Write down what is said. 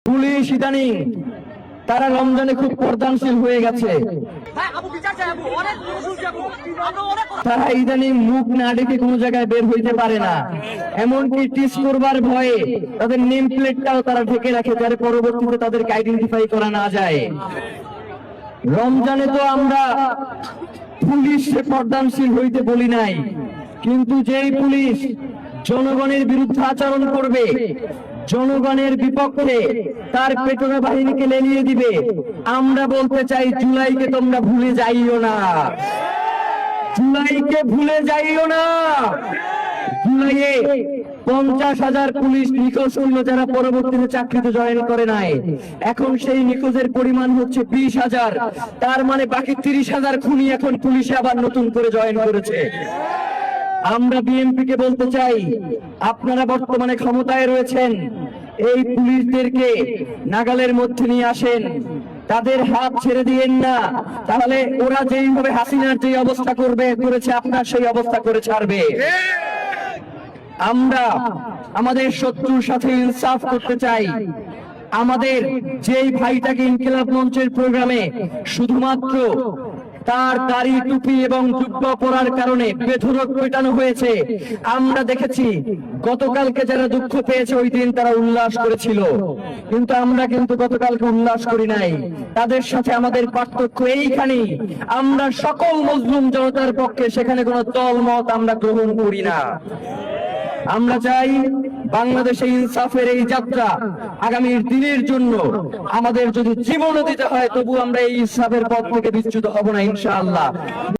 Police ইদানিং তারা রমজানে খুব পর্দানশীল হয়ে গেছে। তারা ইদানিং মুখ না ডেকে কোনো জায়গায় বের হইতে পারে না, এমনকি টিস করবার ভয়ে তাদের নেম প্লেটটাও তারা ঢেকে রাখে, যাতে পরবর্তীতে তাদেরকে আইডেন্টিফাই করা না যায়। রমজানে তো আমরা পুলিশে পর্দানশীল হইতে বলি নাই, কিন্তু যেই পুলিশ জনগণের বিরুদ্ধে আচরণ করবে, জনগণের বিপক্ষে তার পেটোরা বাহিনীকে লেলিয়ে দিবে, আমরা বলতে চাই জুলাইকে তোমরা ভুলে যাইও না, জুলাইকে ভুলে যাইও না। জুলাইয়ে 50,000 পুলিশ নিখোঁজ ছিল, যারা পরবর্তীতে চাকরিতে জয়েন করে নাই। এখন সেই নিখোঁজের পরিমাণ হচ্ছে 20,000। তার মানে বাকি 30,000 খুনি এখন পুলিশে আবার নতুন করে জয়েন করেছে। আমরা বিএনপি কে বলতে চাই, আপনারা বর্তমানে ক্ষমতায় রয়েছেন, এই পুলিশদেরকে নাগালের মধ্যে নিয়ে আসেন, তাদের হাত ছেড়ে দিয়েন না, তাহলে ওরা যেইভাবে হাসিনার যে অবস্থা করেছে আপনার সেই অবস্থা করে ছাড়বে। আমরা আমাদের শত্রুর সাথে ইনসাফ করতে চাই। আমাদের যেই ভাইটাকে ইনকিলাব মঞ্চের প্রোগ্রামে শুধুমাত্র তার দাড়ি টুপি এবং জুব্বা পরার কারণে বেধড়ক পেটানো হয়েছে, আমরা দেখেছি। গতকালকে যারা দুঃখ পেয়েছে ওই দিন তারা উল্লাস করেছিল, কিন্তু আমরা গতকালকে উল্লাস করি নাই। তাদের সাথে আমাদের পার্থক্য এইখানেই, আমরা সকল মজলুম জনতার পক্ষে, সেখানে কোনো দলমত আমরা গ্রহণ করি না। আমরা চাই বাংলাদেশে ইনসাফের এই যাত্রা আগামীর দিনের জন্য আমাদের যদি জীবনও দিতে হয়, তবু আমরা এই ইনসাফের পথ থেকে বিচ্যুত হব না, ইনশাআল্লাহ।